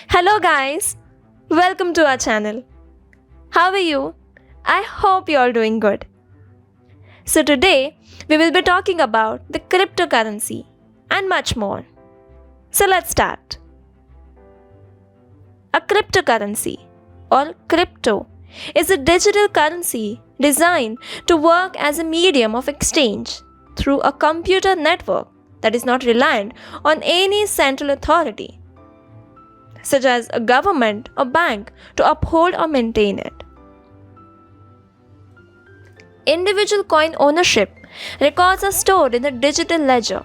Hello, guys. Welcome to our channel. How are you? I hope you're all doing good. So, today we will be talking about the cryptocurrency and much more. So, let's start. A cryptocurrency or crypto is a digital currency designed to work as a medium of exchange through a computer network that is not reliant on any central authority, such as a government or bank, to uphold or maintain it. Individual coin ownership records are stored in the digital ledger,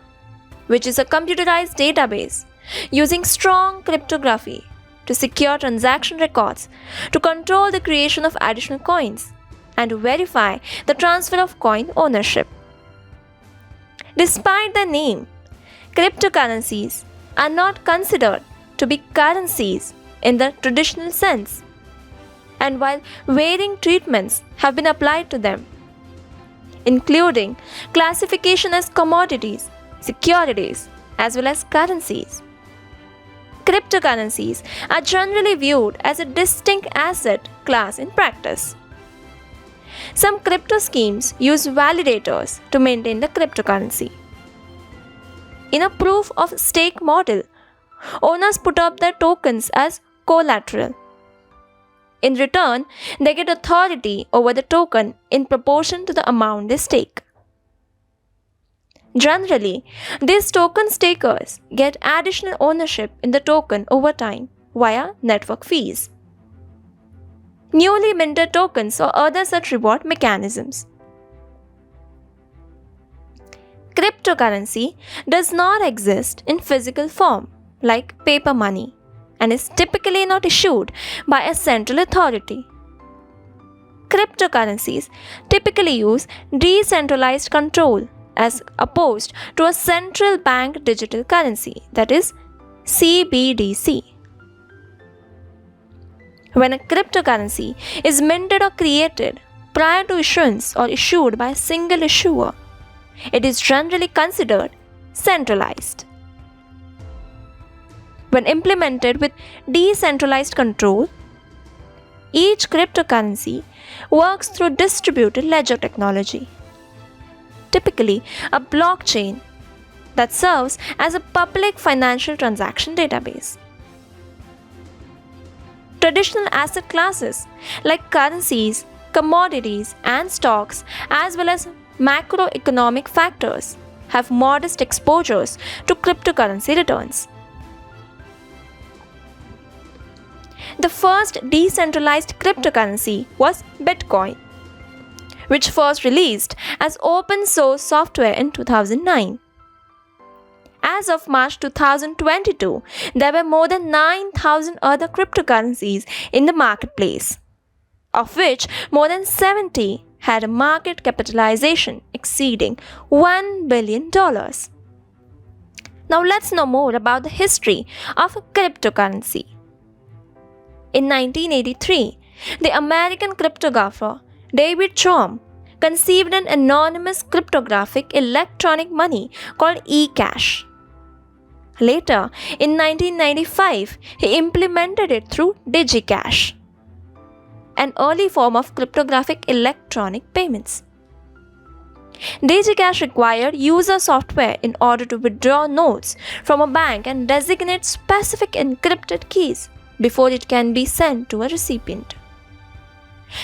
which is a computerized database using strong cryptography to secure transaction records, to control the creation of additional coins, and to verify the transfer of coin ownership. Despite their name, cryptocurrencies are not considered to be currencies in the traditional sense, and while varying treatments have been applied to them, including classification as commodities, securities, as well as currencies, cryptocurrencies are generally viewed as a distinct asset class in practice. Some crypto schemes use validators to maintain the cryptocurrency. In a proof of stake model, owners put up their tokens as collateral. In return, they get authority over the token in proportion to the amount they stake. Generally, these token stakers get additional ownership in the token over time via network fees, newly minted tokens, or other such reward mechanisms. Cryptocurrency does not exist in physical form like paper money and is typically not issued by a central authority. Cryptocurrencies typically use decentralized control as opposed to a central bank digital currency, that is CBDC. When a cryptocurrency is minted or created prior to issuance or issued by a single issuer, it is generally considered centralized. When implemented with decentralized control, each cryptocurrency works through distributed ledger technology, typically a blockchain that serves as a public financial transaction database. Traditional asset classes like currencies, commodities, and stocks, as well as macroeconomic factors, have modest exposures to cryptocurrency returns. The first decentralized cryptocurrency was Bitcoin, which first released as open source software in 2009. As of March 2022, there were more than 9,000 other cryptocurrencies in the marketplace, of which more than 70 had a market capitalization exceeding $1 billion. Now let's know more about the history of cryptocurrency. In 1983, the American cryptographer David Chaum conceived an anonymous cryptographic electronic money called eCash. Later, in 1995, he implemented it through DigiCash, an early form of cryptographic electronic payments. DigiCash required user software in order to withdraw notes from a bank and designate specific encrypted keys before it can be sent to a recipient.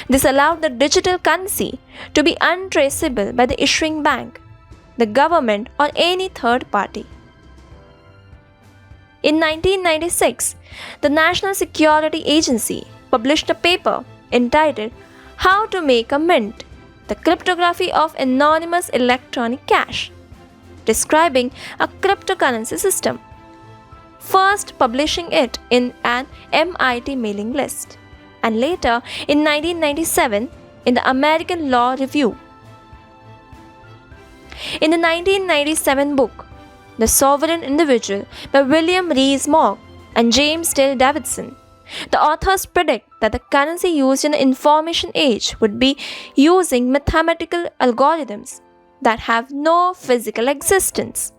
This allowed the digital currency to be untraceable by the issuing bank, the government, or any third party. In 1996, the National Security Agency published a paper entitled How to Make a Mint: The Cryptography of Anonymous Electronic Cash, describing a cryptocurrency system, first publishing it in an MIT mailing list, and later in 1997 in the American Law Review. In the 1997 book, The Sovereign Individual by William Rees-Mogg and James Dale Davidson, the authors predict that the currency used in the information age would be using mathematical algorithms that have no physical existence.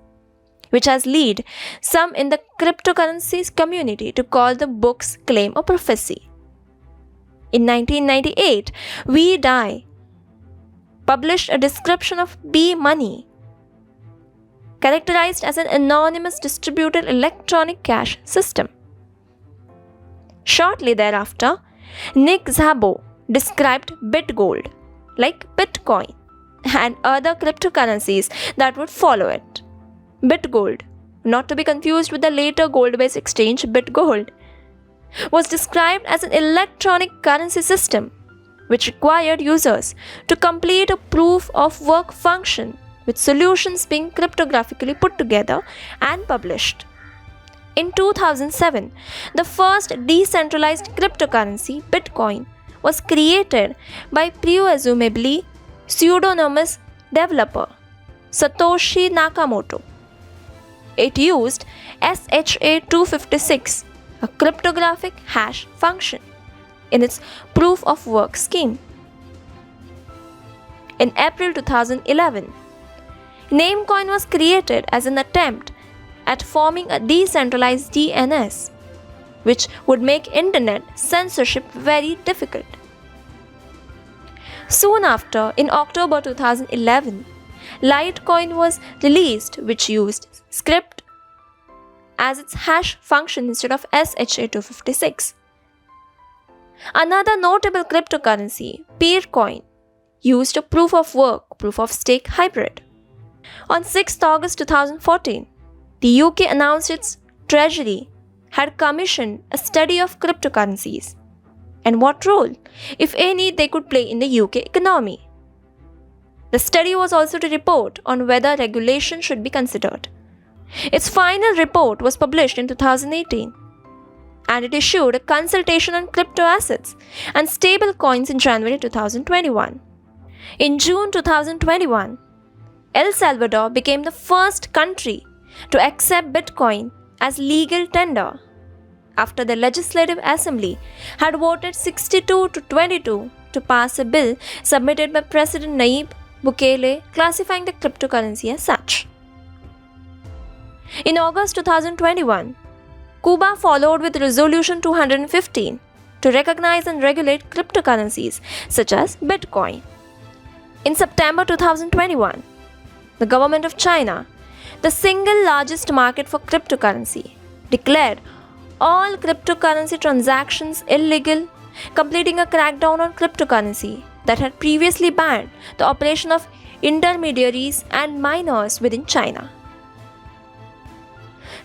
which has led some in the cryptocurrencies community to call the book's claim a prophecy. In 1998, We Die published a description of B-Money, characterized as an anonymous distributed electronic cash system. Shortly thereafter, Nick Szabo described BitGold, like Bitcoin, and other cryptocurrencies that would follow it. BitGold, not to be confused with the later gold-based exchange BitGold, was described as an electronic currency system which required users to complete a proof of work function, with solutions being cryptographically put together and published. In 2007, the first decentralized cryptocurrency, Bitcoin, was created by presumably pseudonymous developer Satoshi Nakamoto. It used SHA-256, a cryptographic hash function, in its proof of work scheme. In April 2011, Namecoin was created as an attempt at forming a decentralized DNS, which would make internet censorship very difficult. Soon after, in October 2011, Litecoin was released, which used script as its hash function instead of SHA-256. Another notable cryptocurrency, Peercoin, used a proof of work, proof of stake hybrid. On 6th August 2014, the UK announced its Treasury had commissioned a study of cryptocurrencies and what role, if any, they could play in the UK economy. The study was also to report on whether regulation should be considered. Its final report was published in 2018, and it issued a consultation on crypto assets and stable coins in January 2021. In June 2021, El Salvador became the first country to accept Bitcoin as legal tender after the Legislative Assembly had voted 62 to 22 to pass a bill submitted by President Nayib Bukele classifying the cryptocurrency as such. In August 2021, Cuba followed with Resolution 215 to recognize and regulate cryptocurrencies such as Bitcoin. In September 2021, the government of China, the single largest market for cryptocurrency, declared all cryptocurrency transactions illegal, completing a crackdown on cryptocurrency that had previously banned the operation of intermediaries and miners within China.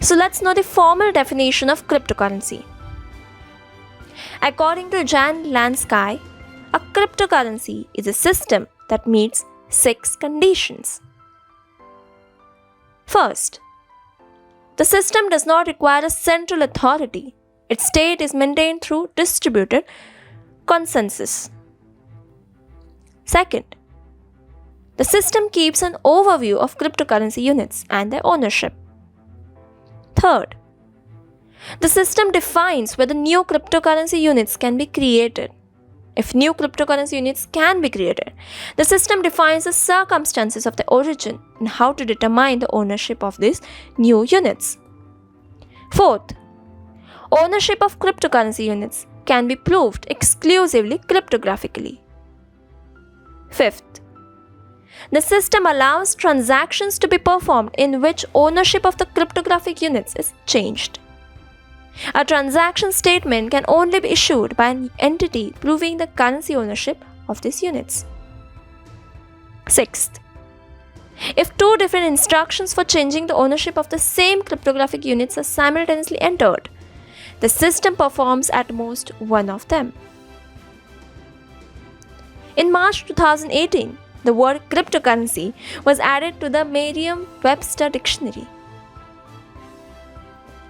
So let's know the formal definition of cryptocurrency. According to Jan Lansky, a cryptocurrency is a system that meets 6 conditions. First, the system does not require a central authority. Its state is maintained through distributed consensus. Second, the system keeps an overview of cryptocurrency units and their ownership. Third, the system defines whether new cryptocurrency units can be created. If new cryptocurrency units can be created, the system defines the circumstances of the origin and how to determine the ownership of these new units. Fourth, ownership of cryptocurrency units can be proved exclusively cryptographically. Fifth, the system allows transactions to be performed in which ownership of the cryptographic units is changed. A transaction statement can only be issued by an entity proving the currency ownership of these units. Sixth, if 2 different instructions for changing the ownership of the same cryptographic units are simultaneously entered, the system performs at most one of them. In March 2018, the word cryptocurrency was added to the Merriam-Webster dictionary.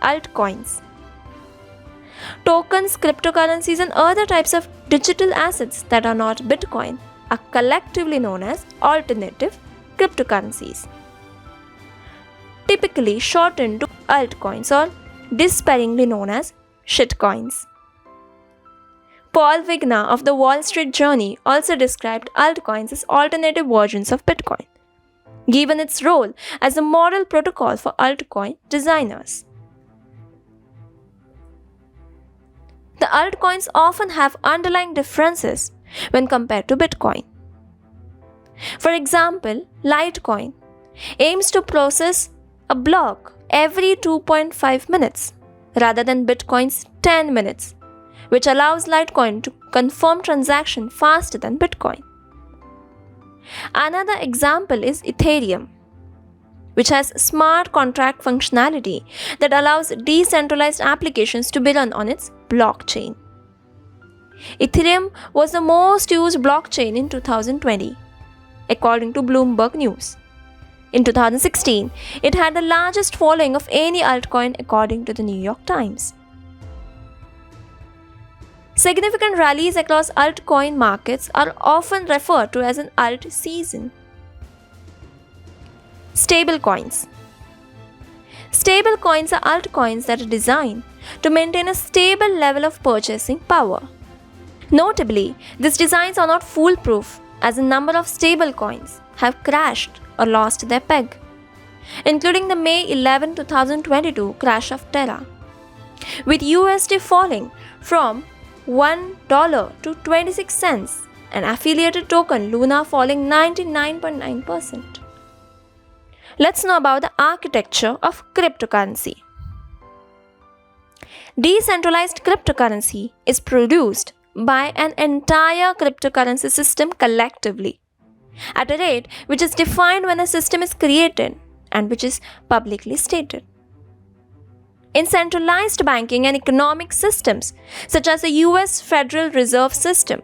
Altcoins. Tokens, cryptocurrencies, and other types of digital assets that are not Bitcoin are collectively known as alternative cryptocurrencies, typically shortened to altcoins or despairingly known as shitcoins. Paul Wigner of the Wall Street Journal also described altcoins as alternative versions of Bitcoin. given its role as a model protocol for altcoin designers. The altcoins often have underlying differences when compared to Bitcoin. For example, Litecoin aims to process a block every 2.5 minutes rather than Bitcoin's 10 minutes, which allows Litecoin to confirm transaction faster than Bitcoin. Another example is Ethereum, which has smart contract functionality that allows decentralized applications to be run on its blockchain. Ethereum was the most used blockchain in 2020, according to Bloomberg News. In 2016, it had the largest following of any altcoin according to the New York Times. Significant rallies across altcoin markets are often referred to as an alt season. Stablecoins. Stablecoins are altcoins that are designed to maintain a stable level of purchasing power. Notably, these designs are not foolproof, as a number of stablecoins have crashed or lost their peg, including the May 11, 2022 crash of Terra, with USD falling from $1 to 26 cents and affiliated token Luna falling 99.9%. Let's know about the architecture of cryptocurrency. Decentralized cryptocurrency is produced by an entire cryptocurrency system collectively, at a rate which is defined when a system is created and which is publicly stated. In centralized banking and economic systems, such as the US Federal Reserve System,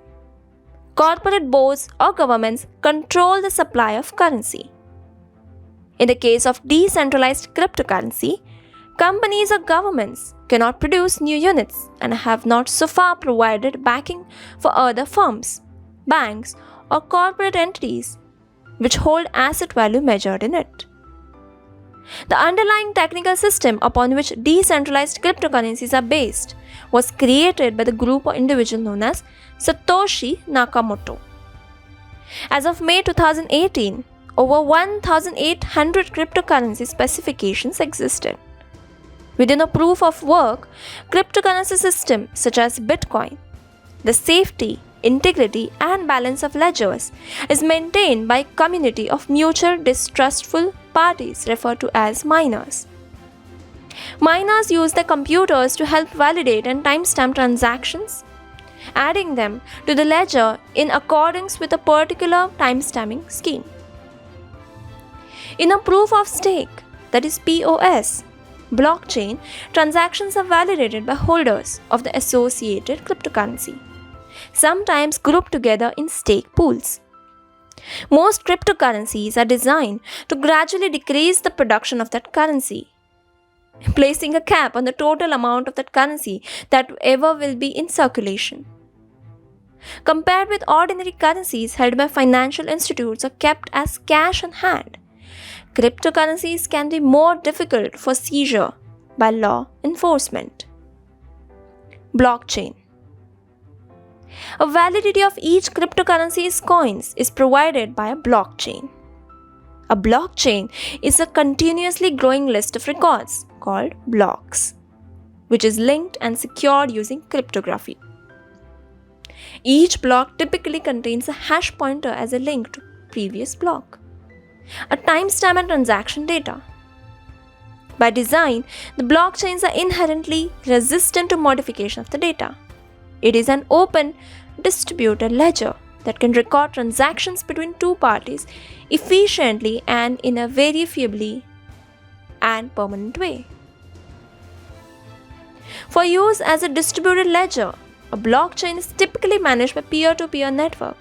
corporate boards or governments control the supply of currency. In the case of decentralized cryptocurrency, companies or governments cannot produce new units and have not so far provided backing for other firms, banks, or corporate entities which hold asset value measured in it. The underlying technical system upon which decentralized cryptocurrencies are based was created by the group or individual known as Satoshi Nakamoto. As of May 2018, over 1,800 cryptocurrency specifications existed. Within a proof of work cryptocurrency system such as Bitcoin, the safety, integrity, and balance of ledgers is maintained by a community of mutual distrustful parties referred to as miners. Miners use their computers to help validate and timestamp transactions, adding them to the ledger in accordance with a particular timestamping scheme. In a proof of stake, that is POS, blockchain, transactions are validated by holders of the associated cryptocurrency, sometimes grouped together in stake pools. Most cryptocurrencies are designed to gradually decrease the production of that currency, placing a cap on the total amount of that currency that ever will be in circulation. Compared with ordinary currencies held by financial institutes or kept as cash on hand, cryptocurrencies can be more difficult for seizure by law enforcement. Blockchain. A validity of each cryptocurrency's coins is provided by a blockchain. A blockchain is a continuously growing list of records called blocks, which is linked and secured using cryptography. Each block typically contains a hash pointer as a link to previous block, a timestamp and transaction data. By design, the blockchains are inherently resistant to modification of the data. It is an open, distributed ledger that can record transactions between two parties efficiently and in a verifiably and permanent way. For use as a distributed ledger, a blockchain is typically managed by peer-to-peer network,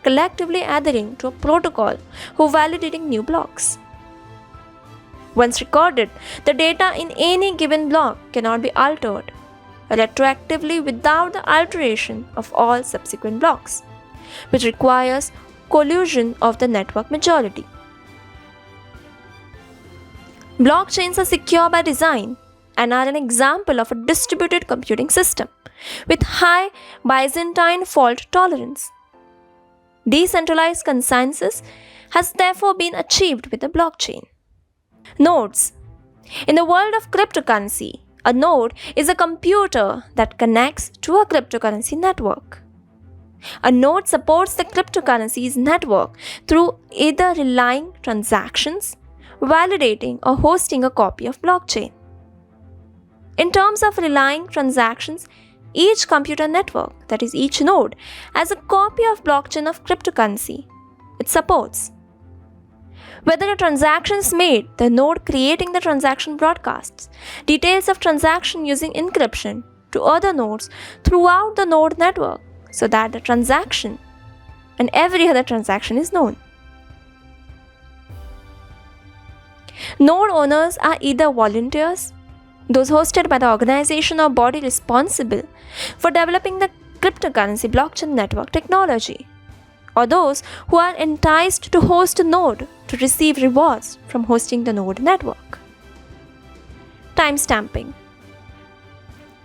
collectively adhering to a protocol who validating new blocks. Once recorded, the data in any given block cannot be altered retroactively without the alteration of all subsequent blocks, which requires collusion of the network majority. Blockchains are secure by design and are an example of a distributed computing system with high Byzantine fault tolerance. Decentralized consensus has therefore been achieved with the blockchain. Nodes. In the world of cryptocurrency, a node is a computer that connects to a cryptocurrency network. A node supports the cryptocurrency's network through either relying transactions, validating, or hosting a copy of blockchain. In terms of relying transactions, each computer network, that is each node, has a copy of blockchain of cryptocurrency it supports. Whether a transaction is made, the node creating the transaction broadcasts details of transaction using encryption to other nodes throughout the node network so that the transaction and every other transaction is known. Node owners are either volunteers, those hosted by the organization or body responsible for developing the cryptocurrency blockchain network technology, or those who are enticed to host a node to receive rewards from hosting the node network. Timestamping.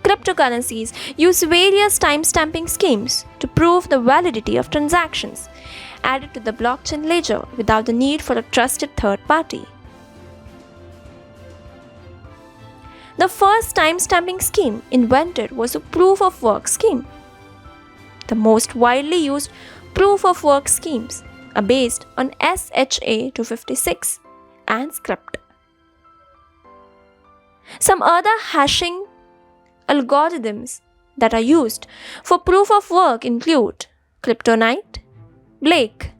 Cryptocurrencies use various timestamping schemes to prove the validity of transactions added to the blockchain ledger without the need for a trusted third party. The first timestamping scheme invented was a proof of work scheme. The most widely used proof of work schemes are based on SHA-256 and script. Some other hashing algorithms that are used for proof of work include Kryptonite, Blake,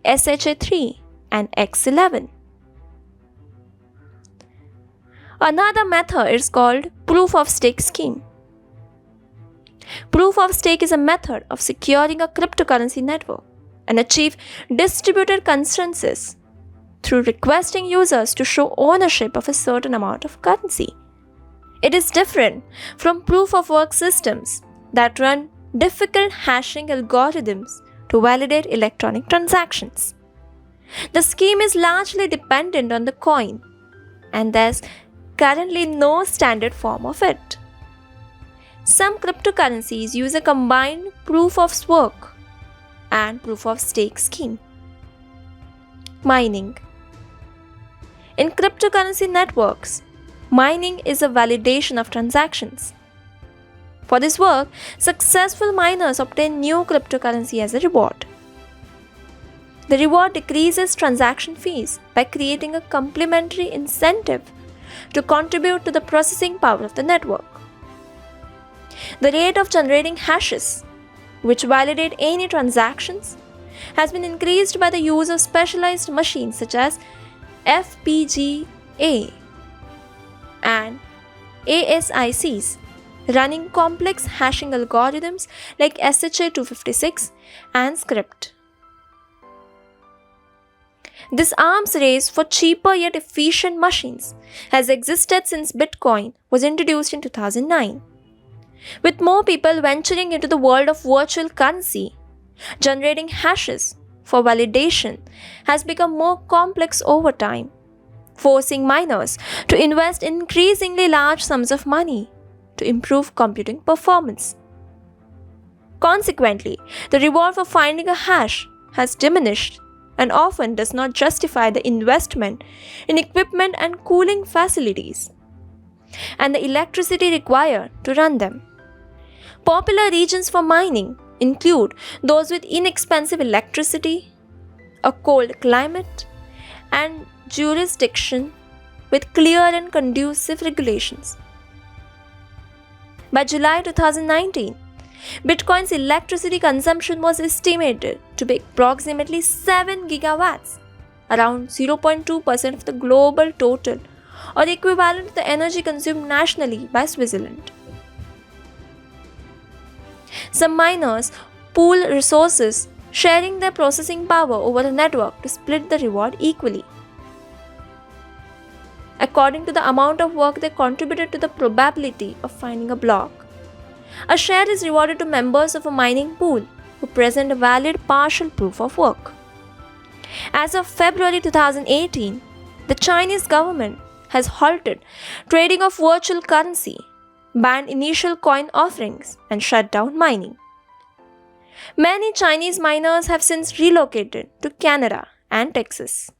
SHA-3, and X11. Another method is called proof of stake scheme. Proof of stake is a method of securing a cryptocurrency network and achieve distributed consensus through requesting users to show ownership of a certain amount of currency. It is different from proof of work systems that run difficult hashing algorithms to validate electronic transactions. The scheme is largely dependent on the coin, and there's currently no standard form of it. Some cryptocurrencies use a combined proof of work and proof of stake scheme. Mining. In cryptocurrency networks, mining is a validation of transactions. For this work, successful miners obtain new cryptocurrency as a reward. The reward decreases transaction fees by creating a complementary incentive to contribute to the processing power of the network. The rate of generating hashes, which validate any transactions, has been increased by the use of specialized machines such as FPGA and ASICs running complex hashing algorithms like SHA-256 and script. This arms race for cheaper yet efficient machines has existed since Bitcoin was introduced in 2009. With more people venturing into the world of virtual currency, generating hashes for validation has become more complex over time, forcing miners to invest increasingly large sums of money to improve computing performance. Consequently, the reward for finding a hash has diminished and often does not justify the investment in equipment and cooling facilities and the electricity required to run them. Popular regions for mining include those with inexpensive electricity, a cold climate, and jurisdiction with clear and conducive regulations. By July 2019, Bitcoin's electricity consumption was estimated to be approximately 7 gigawatts, around 0.2% of the global total, or equivalent to the energy consumed nationally by Switzerland. Some miners pool resources, sharing their processing power over a network to split the reward equally, according to the amount of work they contributed to the probability of finding a block. A share is rewarded to members of a mining pool who present a valid partial proof of work. As of February 2018, the Chinese government has halted trading of virtual currency, banned initial coin offerings, and shut down mining. Many Chinese miners have since relocated to Canada and Texas.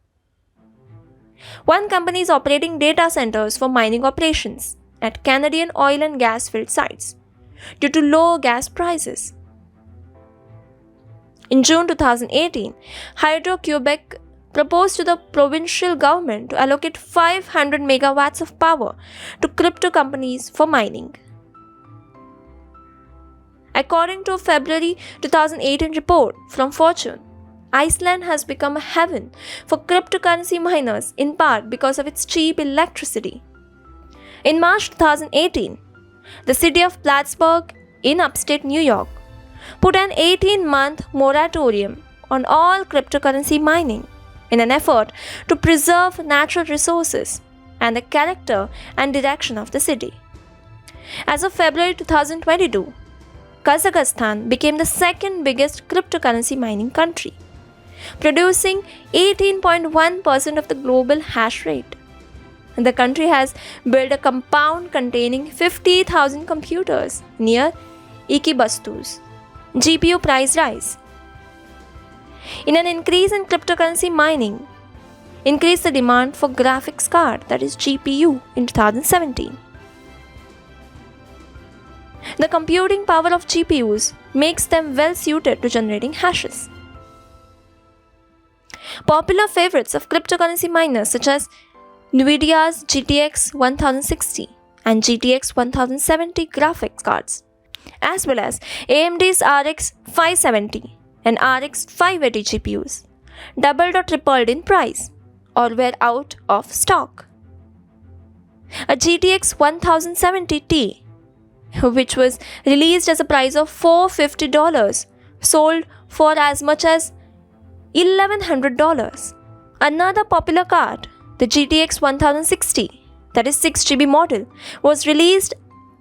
One company is operating data centers for mining operations at Canadian oil and gas field sites due to low gas prices. In June 2018, Hydro-Quebec proposed to the provincial government to allocate 500 megawatts of power to crypto companies for mining. According to a February 2018 report from Fortune, Iceland has become a heaven for cryptocurrency miners in part because of its cheap electricity. In March 2018, the city of Plattsburgh in upstate New York put an 18-month moratorium on all cryptocurrency mining in an effort to preserve natural resources and the character and direction of the city. As of February 2022, Kazakhstan became the second biggest cryptocurrency mining country, producing 18.1% of the global hash rate. And the country has built a compound containing 50,000 computers near Ekibastus. GPU price rise. In an increase in cryptocurrency mining, increased the demand for graphics card, that is GPU, in 2017. The computing power of GPUs makes them well suited to generating hashes. Popular favorites of cryptocurrency miners such as NVIDIA's GTX 1060 and GTX 1070 graphics cards, as well as AMD's RX 570 and RX 580 GPUs, doubled or tripled in price or were out of stock. A GTX 1070 Ti, which was released as a price of $450, sold for as much as $1,100. Another popular card, the GTX 1060, that is 6GB model, was released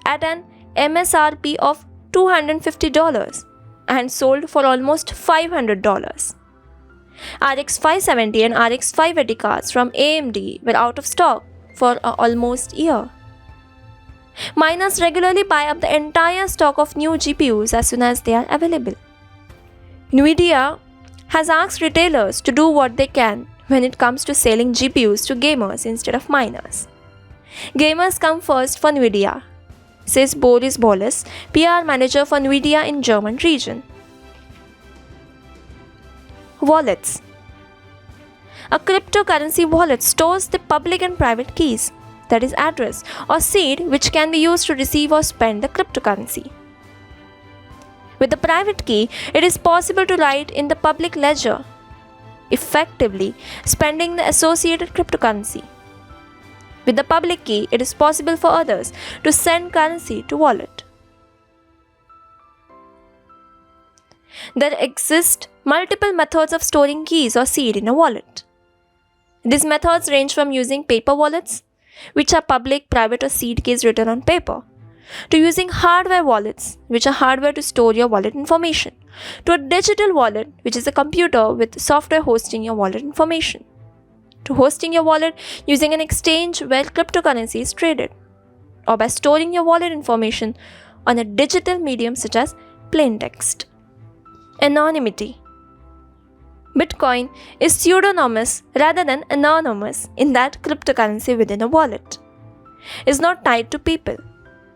at an MSRP of $250 and sold for almost $500. RX 570 and RX 580 cards from AMD were out of stock for almost a year. Miners regularly buy up the entire stock of new GPUs as soon as they are available. NVIDIA has asked retailers to do what they can when it comes to selling GPUs to gamers instead of miners. Gamers come first for NVIDIA, says Boris Bolis, PR manager for NVIDIA in German region. Wallets. A cryptocurrency wallet stores the public and private keys, that is address or seed, which can be used to receive or spend the cryptocurrency. With the private key, it is possible to write in the public ledger, effectively spending the associated cryptocurrency. With the public key, it is possible for others to send currency to wallet. There exist multiple methods of storing keys or seed in a wallet. These methods range from using paper wallets, which are public, private, or seed keys written on paper, to using hardware wallets, which are hardware to store your wallet information, to a digital wallet, which is a computer with software hosting your wallet information, to hosting your wallet using an exchange where cryptocurrency is traded, or by storing your wallet information on a digital medium such as plain text. Anonymity. Bitcoin is pseudonymous rather than anonymous in that cryptocurrency within a wallet is not tied to people,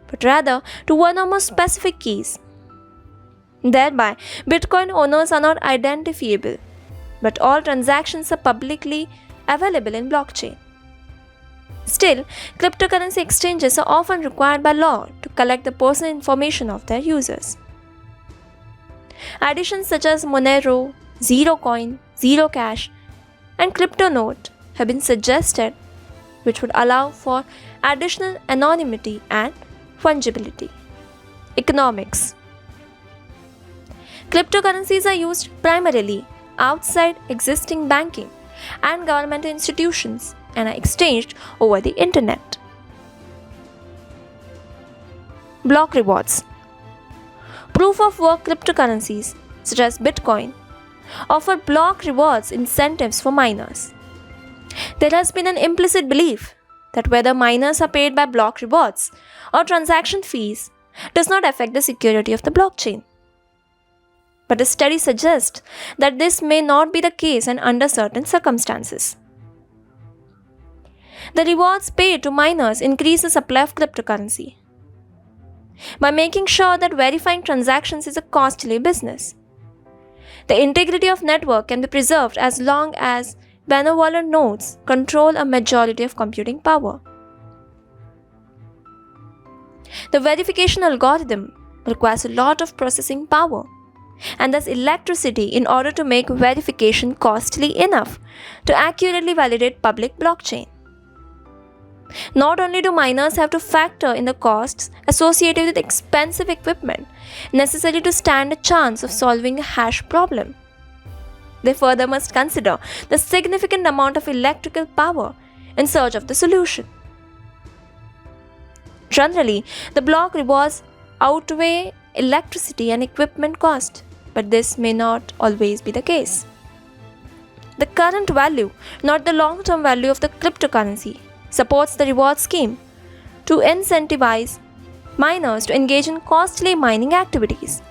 but rather to one or more specific keys. Thereby, Bitcoin owners are not identifiable, but all transactions are publicly available in blockchain. Still, cryptocurrency exchanges are often required by law to collect the personal information of their users. Additions such as Monero, ZeroCoin, ZeroCash, and CryptoNote have been suggested, which would allow for additional anonymity and fungibility. Economics. Cryptocurrencies are used primarily outside existing banking and governmental institutions and are exchanged over the internet. Block rewards. Proof of work cryptocurrencies, such as Bitcoin, offer block rewards incentives for miners. There has been an implicit belief that whether miners are paid by block rewards or transaction fees does not affect the security of the blockchain. but a study suggests that this may not be the case and under certain circumstances. The rewards paid to miners increase the supply of cryptocurrency by making sure that verifying transactions is a costly business. The integrity of network can be preserved as long as benevolent nodes control a majority of computing power. The verification algorithm requires a lot of processing power and thus electricity in order to make verification costly enough to accurately validate public blockchain. Not only do miners have to factor in the costs associated with expensive equipment necessary to stand a chance of solving a hash problem, they further must consider the significant amount of electrical power in search of the solution. Generally, the block rewards outweigh electricity and equipment cost, but this may not always be the case. The current value, not the long-term value of the cryptocurrency, supports the reward scheme to incentivize miners to engage in costly mining activities.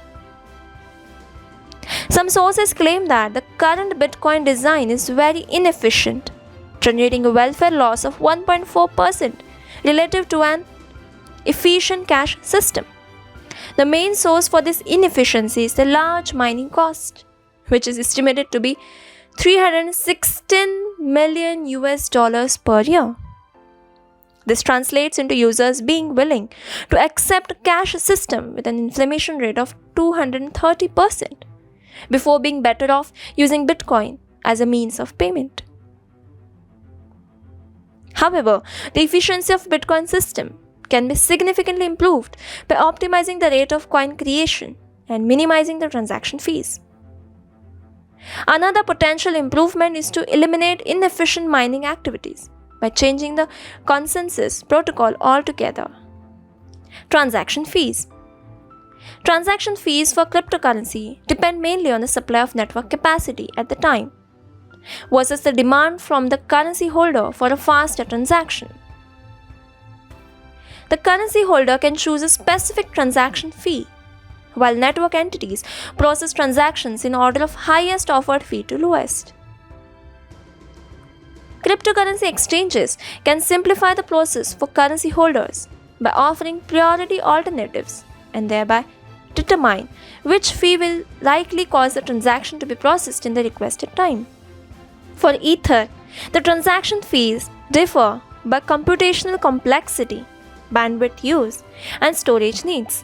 Some sources claim that the current Bitcoin design is very inefficient, generating a welfare loss of 1.4% relative to an efficient cash system. The main source for this inefficiency is the large mining cost, which is estimated to be $316 million per year. This translates into users being willing to accept a cash system with an inflation rate of 230% before being better off using Bitcoin as a means of payment. However, the efficiency of Bitcoin system can be significantly improved by optimizing the rate of coin creation and minimizing the transaction fees. Another potential improvement is to eliminate inefficient mining activities by changing the consensus protocol altogether. Transaction fees. Transaction fees for cryptocurrency depend mainly on the supply of network capacity at the time versus the demand from the currency holder for a faster transaction. The currency holder can choose a specific transaction fee, while network entities process transactions in order of highest offered fee to lowest. Cryptocurrency exchanges can simplify the process for currency holders by offering priority alternatives and thereby determine which fee will likely cause the transaction to be processed in the requested time. For Ether, the transaction fees differ by computational complexity, bandwidth use, and storage needs,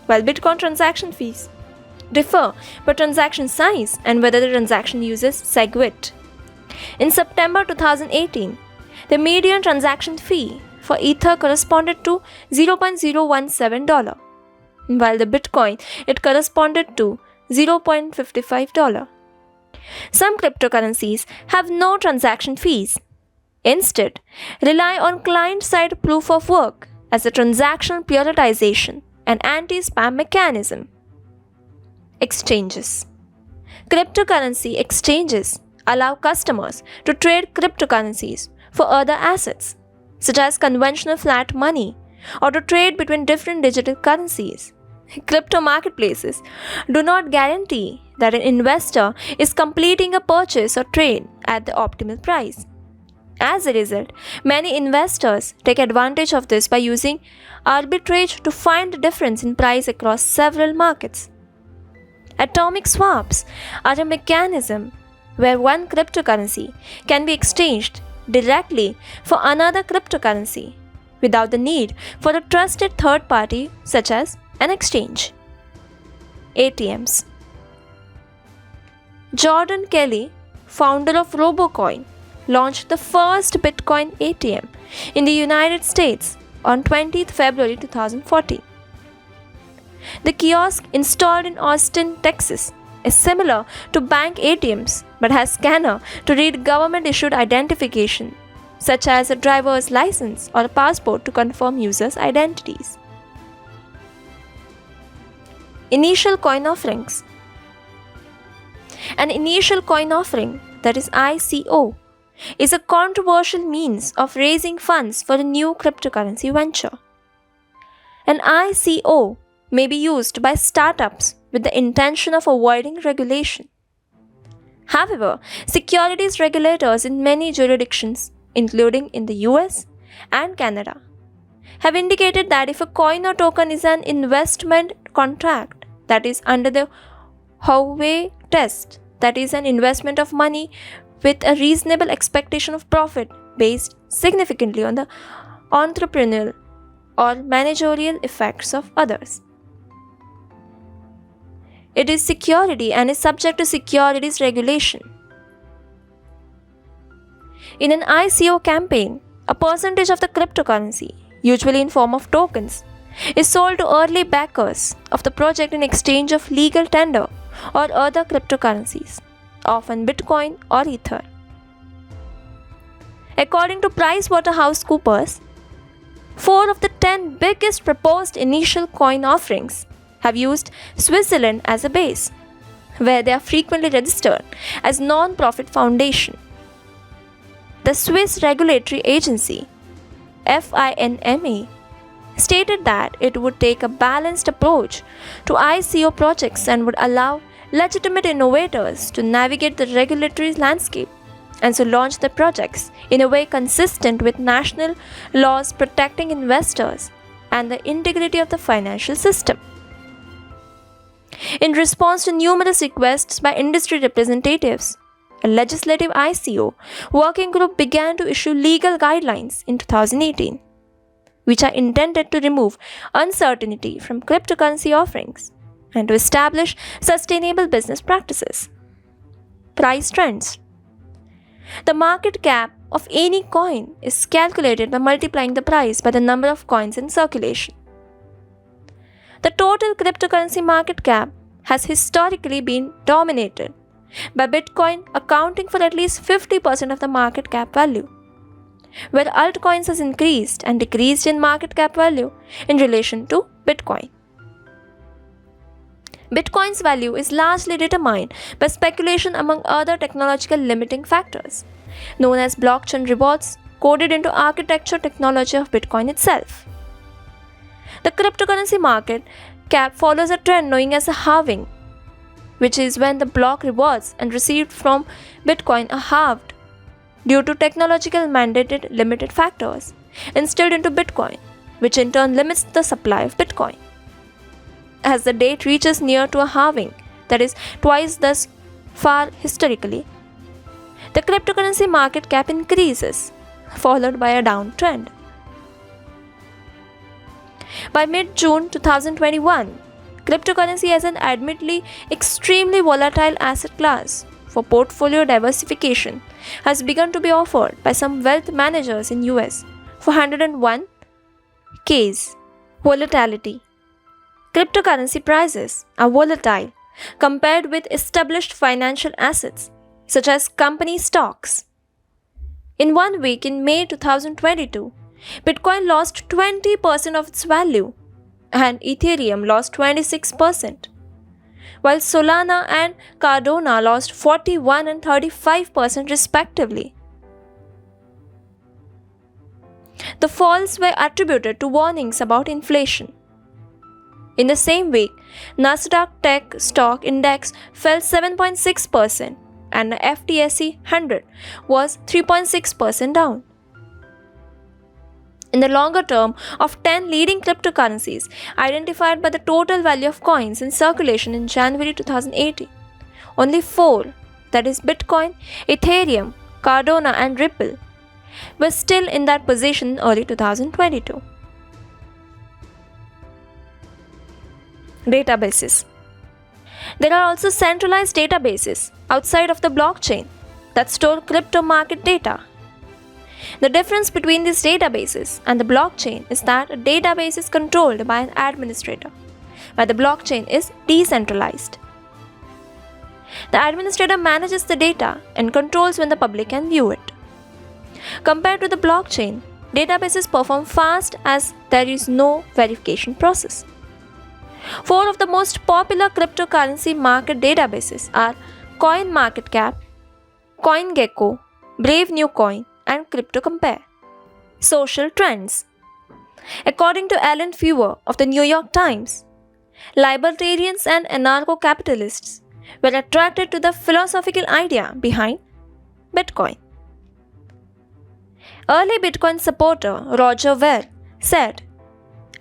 while Bitcoin transaction fees differ by transaction size and whether the transaction uses SegWit. In September 2018, the median transaction fee for Ether corresponded to $0.017, while the Bitcoin it corresponded to $0.55. Some cryptocurrencies have no transaction fees. Instead, rely on client-side proof of work as a transaction prioritization and anti-spam mechanism. Exchanges. Cryptocurrency exchanges allow customers to trade cryptocurrencies for other assets, such as conventional fiat money, or to trade between different digital currencies. Crypto marketplaces do not guarantee that an investor is completing a purchase or trade at the optimal price. As a result, many investors take advantage of this by using arbitrage to find the difference in price across several markets. Atomic swaps are a mechanism where one cryptocurrency can be exchanged directly for another cryptocurrency without the need for a trusted third party such as an exchange. ATMs. Jordan Kelly, founder of Robocoin, launched the first Bitcoin ATM in the United States on 20th February 2014. The kiosk installed in Austin, Texas is similar to bank ATMs but has scanner to read government-issued identification such as a driver's license or a passport to confirm users' identities. Initial coin offerings. An initial coin offering, that is ICO, is a controversial means of raising funds for a new cryptocurrency venture. An ICO may be used by startups with the intention of avoiding regulation. However, securities regulators in many jurisdictions, including in the US and Canada, have indicated that if a coin or token is an investment contract, that is under the Howey test, that is an investment of money with a reasonable expectation of profit based significantly on the entrepreneurial or managerial effects of others. It is security and is subject to securities regulation. In an ICO campaign, a percentage of the cryptocurrency, usually in form of tokens, is sold to early backers of the project in exchange of legal tender or other cryptocurrencies, often Bitcoin or Ether. According to PricewaterhouseCoopers, 4 of the 10 biggest proposed initial coin offerings have used Switzerland as a base, where they are frequently registered as non-profit foundation. The Swiss Regulatory Agency, FINMA, stated that it would take a balanced approach to ICO projects and would allow legitimate innovators to navigate the regulatory landscape and so launch their projects in a way consistent with national laws protecting investors and the integrity of the financial system. In response to numerous requests by industry representatives, a legislative ICO working group began to issue legal guidelines in 2018, which are intended to remove uncertainty from cryptocurrency offerings and to establish sustainable business practices. Price trends. The market cap of any coin is calculated by multiplying the price by the number of coins in circulation. The total cryptocurrency market cap has historically been dominated by Bitcoin, accounting for at least 50% of the market cap value, where altcoins has increased and decreased in market cap value in relation to Bitcoin. Bitcoin's value is largely determined by speculation among other technological limiting factors, known as blockchain rewards, coded into architecture technology of Bitcoin itself. The cryptocurrency market cap follows a trend known as a halving, which is when the block rewards and received from Bitcoin are halved due to technological mandated limited factors instilled into Bitcoin, which in turn limits the supply of Bitcoin. As the date reaches near to a halving, that is twice thus far historically, the cryptocurrency market cap increases, followed by a downtrend. By mid-June 2021, cryptocurrency as an admittedly extremely volatile asset class for portfolio diversification has begun to be offered by some wealth managers in US for 101 Ks. Volatility. Cryptocurrency prices are volatile compared with established financial assets such as company stocks. In 1 week in May 2022, Bitcoin lost 20% of its value and Ethereum lost 26%, while Solana and Cardano lost 41 and 35% respectively. The falls were attributed to warnings about inflation. In the same week, Nasdaq Tech Stock Index fell 7.6% and the FTSE 100 was 3.6% down. In the longer term of 10 leading cryptocurrencies identified by the total value of coins in circulation in January 2018, only 4, that is Bitcoin, Ethereum, Cardano and Ripple, were still in that position in early 2022. Databases. There are also centralized databases outside of the blockchain that store crypto market data. The difference between these databases and the blockchain is that a database is controlled by an administrator, while the blockchain is decentralized. The administrator manages the data and controls when the public can view it. Compared to the blockchain, databases perform fast as there is no verification process. 4 of the most popular cryptocurrency market databases are CoinMarketCap, CoinGecko, Brave New Coin, and CryptoCompare. Social trends. According to Alan Feuer of the New York Times, libertarians and anarcho-capitalists were attracted to the philosophical idea behind Bitcoin. Early Bitcoin supporter Roger Ver said,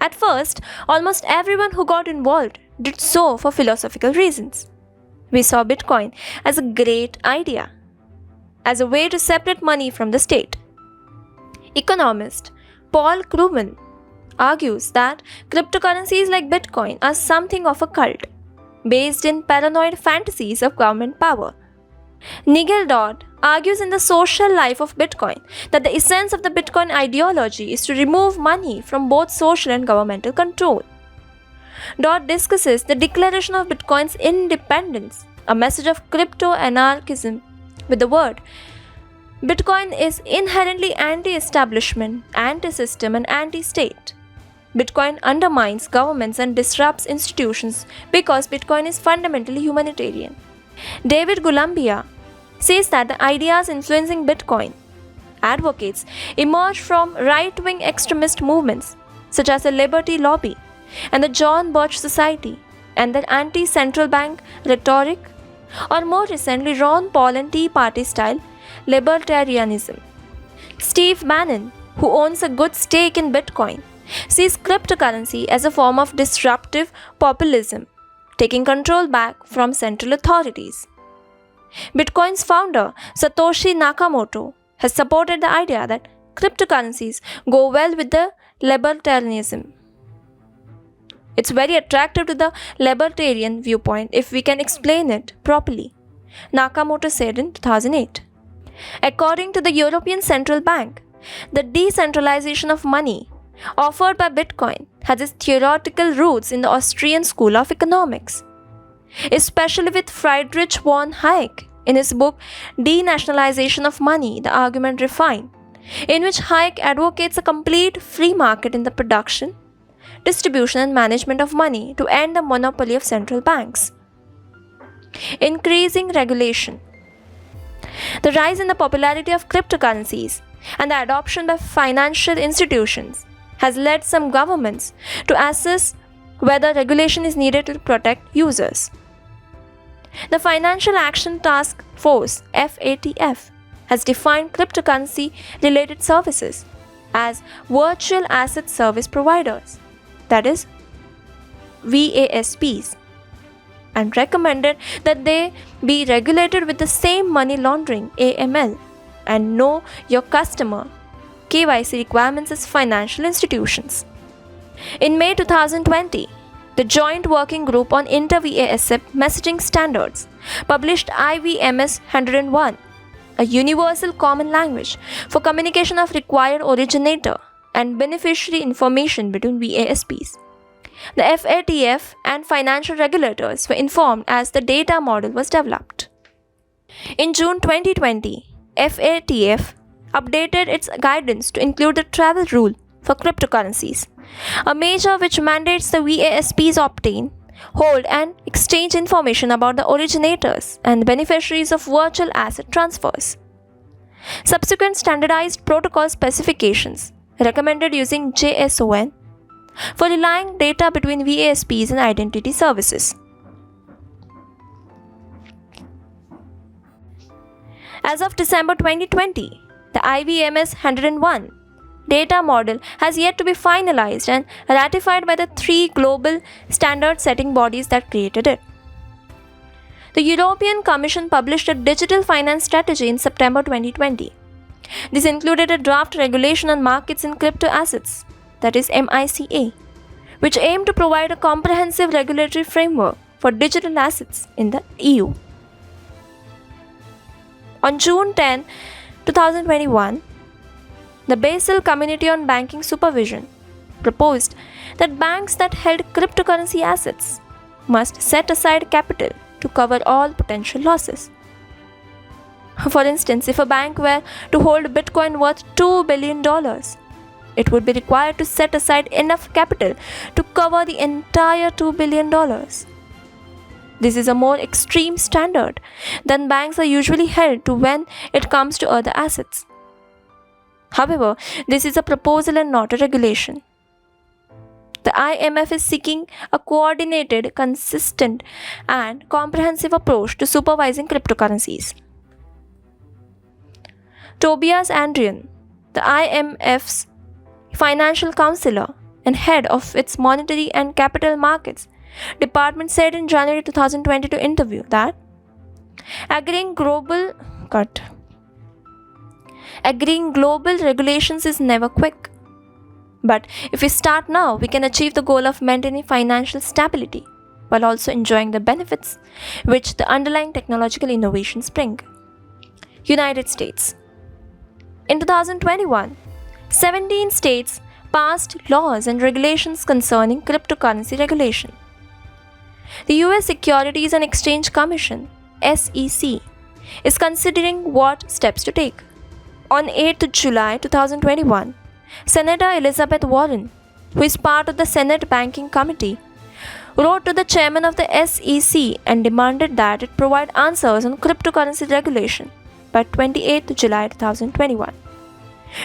"At first, almost everyone who got involved did so for philosophical reasons. We saw Bitcoin as a great idea, as a way to separate money from the state." Economist Paul Krugman argues that cryptocurrencies like Bitcoin are something of a cult, based in paranoid fantasies of government power. Nigel Dodd argues in The Social Life of Bitcoin that the essence of the Bitcoin ideology is to remove money from both social and governmental control. Dodd discusses the declaration of Bitcoin's independence, a message of crypto-anarchism, with the word, "Bitcoin is inherently anti-establishment, anti-system, and anti-state. Bitcoin undermines governments and disrupts institutions because Bitcoin is fundamentally humanitarian." David Goulambian says that the ideas influencing Bitcoin advocates emerge from right-wing extremist movements such as the Liberty Lobby and the John Birch Society, and the anti-central bank rhetoric, or more recently Ron Paul and Tea Party style libertarianism. Steve Bannon, who owns a good stake in Bitcoin, sees cryptocurrency as a form of disruptive populism, taking control back from central authorities. Bitcoin's founder, Satoshi Nakamoto, has supported the idea that cryptocurrencies go well with the libertarianism. It's very attractive to the libertarian viewpoint if we can explain it properly, Nakamoto said in 2008. According to the European Central Bank, the decentralization of money offered by Bitcoin has its theoretical roots in the Austrian School of Economics, especially with Friedrich von Hayek in his book Denationalization of Money, the Argument Refined, in which Hayek advocates a complete free market in the production, distribution, and management of money to end the monopoly of central banks. Increasing regulation. The rise in the popularity of cryptocurrencies and the adoption by financial institutions has led some governments to assess whether regulation is needed to protect users. The Financial Action Task Force (FATF) has defined cryptocurrency-related services as virtual asset service providers, that is, VASPs, and recommended that they be regulated with the same money laundering (AML) and know your customer (KYC) requirements as financial institutions. In May 2020, the Joint Working Group on Inter-VASP Messaging Standards published IVMS 101, a universal common language for communication of required originator and beneficiary information between VASPs. The FATF and financial regulators were informed as the data model was developed. In June 2020, FATF updated its guidance to include the travel rule for cryptocurrencies, a measure which mandates the VASPs obtain, hold, and exchange information about the originators and beneficiaries of virtual asset transfers. Subsequent standardized protocol specifications recommended using JSON for relaying data between VASPs and identity services. As of December 2020, the IVMS 101 data model has yet to be finalized and ratified by the 3 global standard-setting bodies that created it. The European Commission published a digital finance strategy in September 2020. This included a draft regulation on markets in crypto assets, that is MICA, which aimed to provide a comprehensive regulatory framework for digital assets in the EU. On June 10, 2021, the Basel Committee on Banking Supervision proposed that banks that held cryptocurrency assets must set aside capital to cover all potential losses. For instance, if a bank were to hold Bitcoin worth $2 billion, it would be required to set aside enough capital to cover the entire $2 billion. This is a more extreme standard than banks are usually held to when it comes to other assets. However, this is a proposal and not a regulation. The IMF is seeking a coordinated, consistent, and comprehensive approach to supervising cryptocurrencies. Tobias Andrian, the IMF's financial counselor and head of its monetary and capital markets department, said in January 2022 interview that agreeing global regulations is never quick. But if we start now, we can achieve the goal of maintaining financial stability while also enjoying the benefits which the underlying technological innovations bring. United States. In 2021, 17 states passed laws and regulations concerning cryptocurrency regulation. The US Securities and Exchange Commission (SEC) is considering what steps to take. On 8th July 2021, Senator Elizabeth Warren, who is part of the Senate Banking Committee, wrote to the chairman of the SEC and demanded that it provide answers on cryptocurrency regulation by 28th July 2021.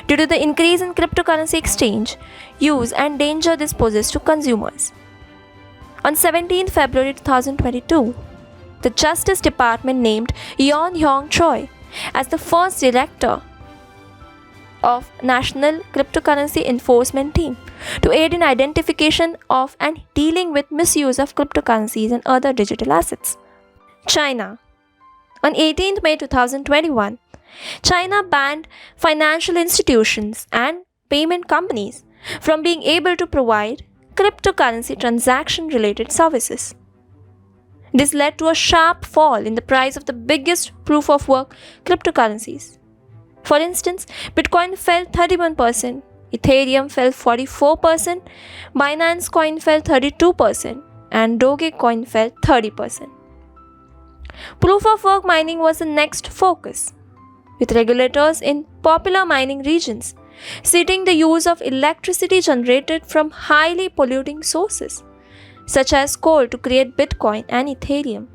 Due to the increase in cryptocurrency exchange, use and danger this poses to consumers. On 17 February 2022, the Justice Department named Yeon Hyong Choi as the first director of National Cryptocurrency Enforcement Team to aid in identification of and dealing with misuse of cryptocurrencies and other digital assets. China. On 18 May 2021, China banned financial institutions and payment companies from being able to provide cryptocurrency transaction-related services. This led to a sharp fall in the price of the biggest proof-of-work cryptocurrencies. For instance, Bitcoin fell 31%, Ethereum fell 44%, Binance Coin fell 32%, and Dogecoin fell 30%. Proof-of-work mining was the next focus, with regulators in popular mining regions citing the use of electricity generated from highly polluting sources, such as coal, to create Bitcoin and Ethereum.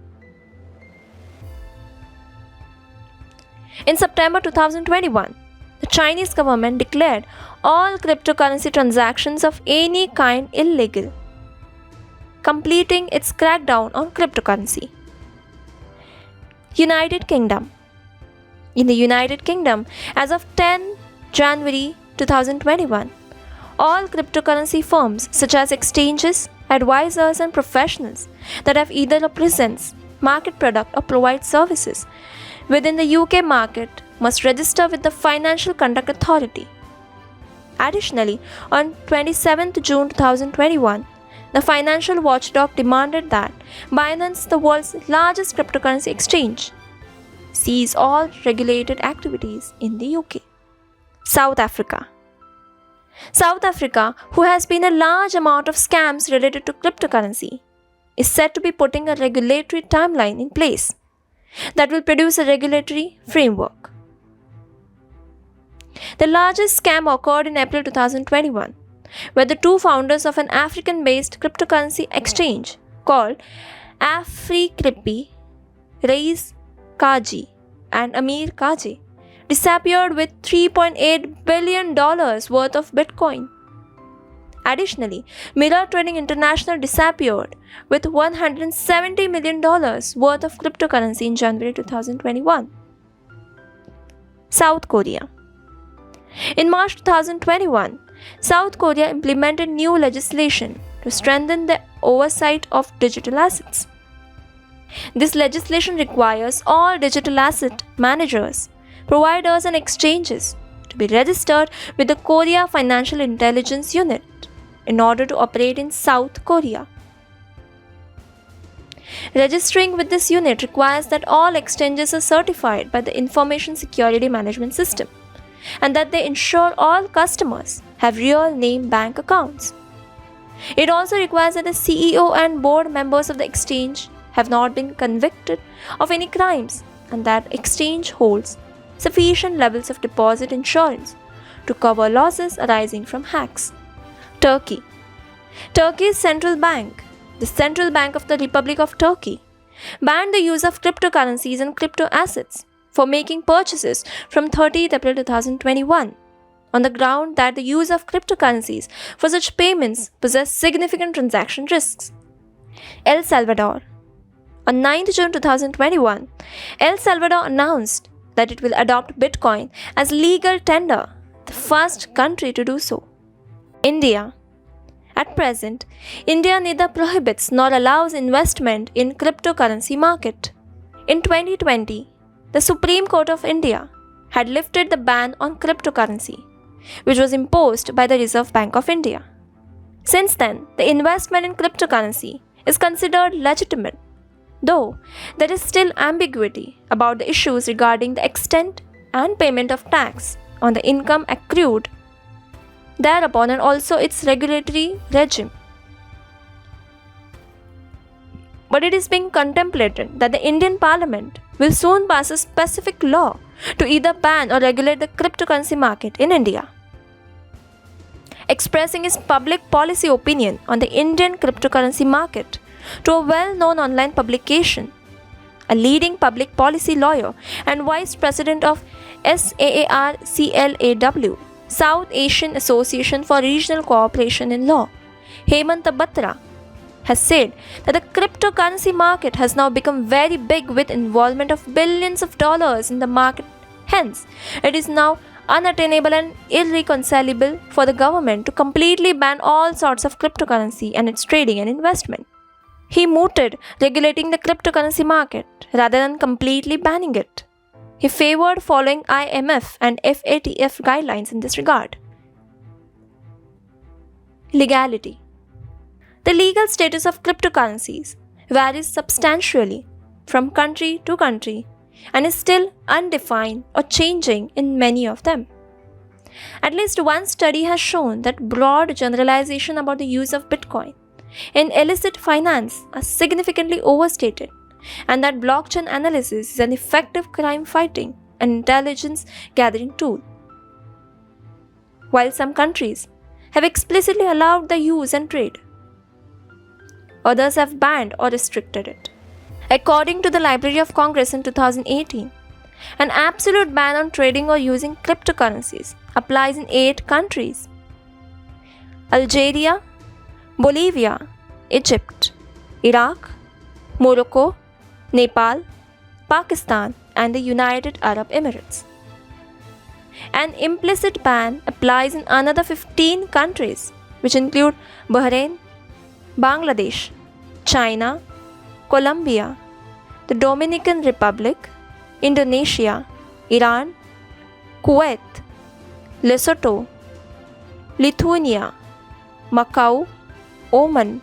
In September 2021, the Chinese government declared all cryptocurrency transactions of any kind illegal, completing its crackdown on cryptocurrency. United Kingdom. In the United Kingdom, as of 10 January 2021, all cryptocurrency firms such as exchanges, advisors and professionals that have either represents, market product or provide services within the UK market must register with the Financial Conduct Authority. Additionally, on 27 June 2021, the financial watchdog demanded that Binance, the world's largest cryptocurrency exchange, cease all regulated activities in the UK. South Africa. South Africa, who has been a large amount of scams related to cryptocurrency, is said to be putting a regulatory timeline in place that will produce a regulatory framework. The largest scam occurred in April 2021, where the two founders of an African-based cryptocurrency exchange called AfriCrypto, Reis Kaji and Amir Kaji, disappeared with $3.8 billion worth of Bitcoin. Additionally, Mirror Trading International disappeared with $170 million worth of cryptocurrency in January 2021. South Korea. In March 2021, South Korea implemented new legislation to strengthen the oversight of digital assets. This legislation requires all digital asset managers, providers and exchanges to be registered with the Korea Financial Intelligence Unit in order to operate in South Korea. Registering with this unit requires that all exchanges are certified by the Information Security Management System and that they ensure all customers have real name bank accounts. It also requires that the CEO and board members of the exchange have not been convicted of any crimes and that exchange holds sufficient levels of deposit insurance to cover losses arising from hacks. Turkey. Turkey's central bank, the Central Bank of the Republic of Turkey, banned the use of cryptocurrencies and crypto assets for making purchases from 30th April 2021. on the ground that the use of cryptocurrencies for such payments possess significant transaction risks. El Salvador. On 9th June 2021, El Salvador announced that it will adopt Bitcoin as legal tender, the first country to do so. India. At present, India neither prohibits nor allows investment in cryptocurrency market. In 2020, the Supreme Court of India had lifted the ban on cryptocurrency, which was imposed by the Reserve Bank of India. Since then, the investment in cryptocurrency is considered legitimate, though there is still ambiguity about the issues regarding the extent and payment of tax on the income accrued thereupon and also its regulatory regime. But it is being contemplated that the Indian Parliament will soon pass a specific law to either ban or regulate the cryptocurrency market in India. Expressing his public policy opinion on the Indian cryptocurrency market to a well-known online publication, a leading public policy lawyer and vice president of SAARCLAW, South Asian Association for Regional Cooperation in Law, Hemant Batra, has said that the cryptocurrency market has now become very big with involvement of billions of dollars in the market. Hence, it is now unattainable and irreconcilable for the government to completely ban all sorts of cryptocurrency and its trading and investment. He mooted regulating the cryptocurrency market rather than completely banning it. He favored following IMF and FATF guidelines in this regard. Legality. The legal status of cryptocurrencies varies substantially from country to country and is still undefined or changing in many of them. At least one study has shown that broad generalization about the use of Bitcoin in illicit finance are significantly overstated, and that blockchain analysis is an effective crime fighting and intelligence gathering tool. While some countries have explicitly allowed the use and trade, others have banned or restricted it. According to the Library of Congress in 2018, an absolute ban on trading or using cryptocurrencies applies in 8 countries: Algeria, Bolivia, Egypt, Iraq, Morocco, Nepal, Pakistan, and the United Arab Emirates. An implicit ban applies in another 15 countries, which include Bahrain, Bangladesh, China, Colombia, the Dominican Republic, Indonesia, Iran, Kuwait, Lesotho, Lithuania, Macau, Oman,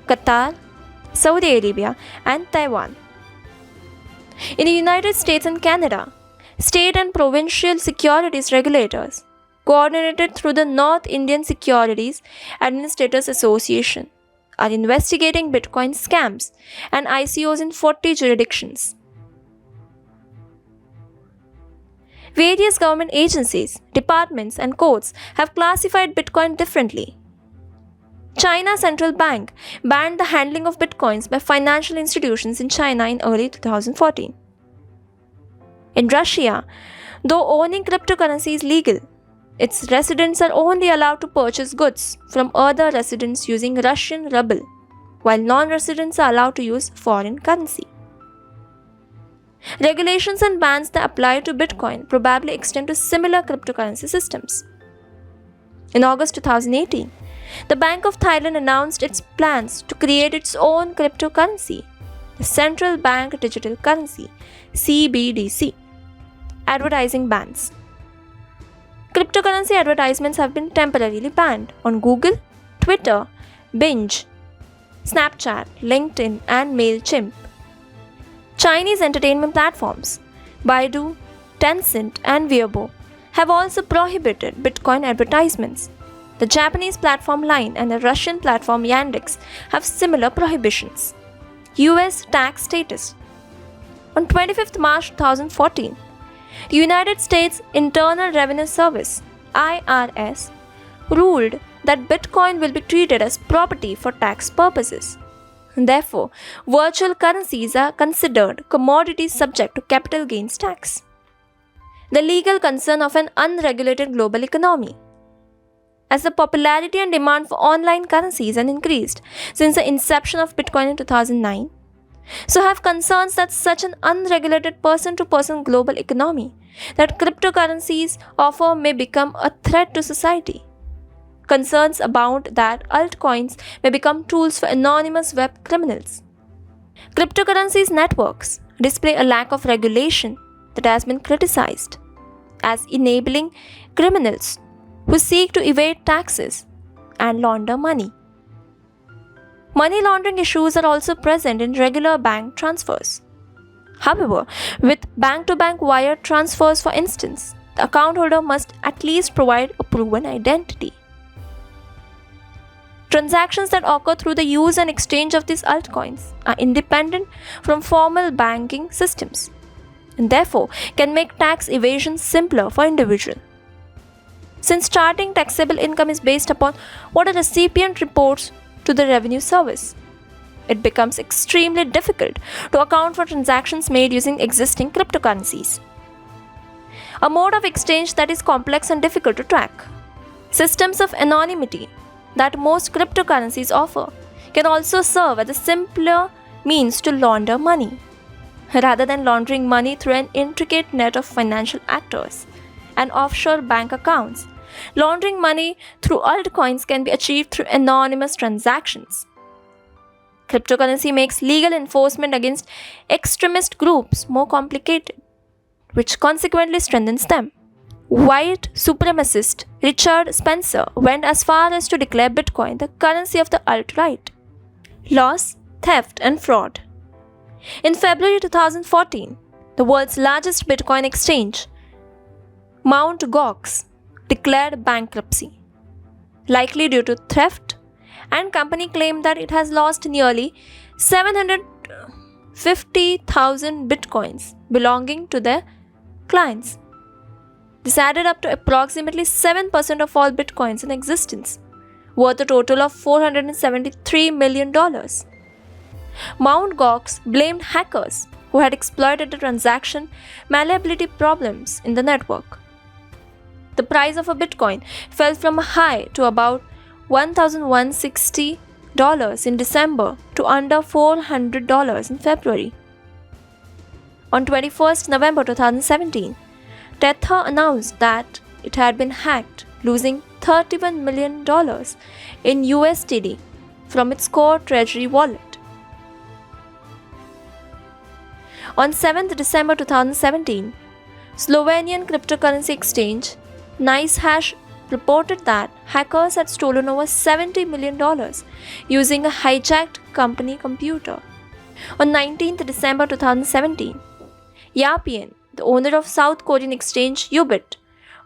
Qatar, Saudi Arabia, and Taiwan. In the United States and Canada, state and provincial securities regulators, coordinated through the North Indian Securities Administrators Association, are investigating Bitcoin scams and ICOs in 40 jurisdictions. Various government agencies, departments, and courts have classified Bitcoin differently. China Central Bank banned the handling of Bitcoins by financial institutions in China in early 2014. In Russia, though owning cryptocurrency is legal, its residents are only allowed to purchase goods from other residents using Russian ruble, while non-residents are allowed to use foreign currency. Regulations and bans that apply to Bitcoin probably extend to similar cryptocurrency systems. In August 2018, the Bank of Thailand announced its plans to create its own cryptocurrency, the Central Bank Digital Currency (CBDC). Advertising bans. Cryptocurrency advertisements have been temporarily banned on Google, Twitter, Bing, Snapchat, LinkedIn, and MailChimp. Chinese entertainment platforms, Baidu, Tencent, and Weibo, have also prohibited Bitcoin advertisements. The Japanese platform Line and the Russian platform Yandex have similar prohibitions. US tax status. On 25th March 2014, the United States Internal Revenue Service (IRS) ruled that Bitcoin will be treated as property for tax purposes. Therefore, virtual currencies are considered commodities subject to capital gains tax. the legal concern of an unregulated global economy. As the popularity and demand for online currencies have increased since the inception of Bitcoin in 2009, so have concerns that such an unregulated person-to-person global economy that cryptocurrencies offer may become a threat to society. Concerns abound that altcoins may become tools for anonymous web criminals. Cryptocurrencies networks display a lack of regulation that has been criticized as enabling criminals who seek to evade taxes and launder money. Money laundering issues are also present in regular bank transfers. However, with bank-to-bank wire transfers, for instance, the account holder must at least provide a proven identity. Transactions that occur through the use and exchange of these altcoins are independent from formal banking systems and therefore can make tax evasion simpler for individuals. Since starting taxable income is based upon what a recipient reports to the revenue service, it becomes extremely difficult to account for transactions made using existing cryptocurrencies, a mode of exchange that is complex and difficult to track. Systems of anonymity that most cryptocurrencies offer can also serve as a simpler means to launder money, rather than laundering money through an intricate net of financial actors and offshore bank accounts. Laundering money through altcoins can be achieved through anonymous transactions. Cryptocurrency makes legal enforcement against extremist groups more complicated, which consequently strengthens them. White supremacist Richard Spencer went as far as to declare Bitcoin the currency of the alt-right. Loss, theft, and fraud. In February 2014, the world's largest Bitcoin exchange, Mt. Gox, declared bankruptcy, likely due to theft, and company claimed that it has lost nearly 750,000 Bitcoins belonging to their clients. This added up to approximately 7% of all Bitcoins in existence, worth a total of $473 million. Mt. Gox blamed hackers who had exploited the transaction malleability problems in the network. The price of a Bitcoin fell from a high to about $1,160 in December to under $400 in February. On 21st November 2017, Tether announced that it had been hacked, losing $31 million in USDT from its core treasury wallet. On 7th December 2017, Slovenian cryptocurrency exchange NiceHash reported that hackers had stolen over $70 million using a hijacked company computer. On 19th December 2017, Yapian, the owner of South Korean exchange Ubit,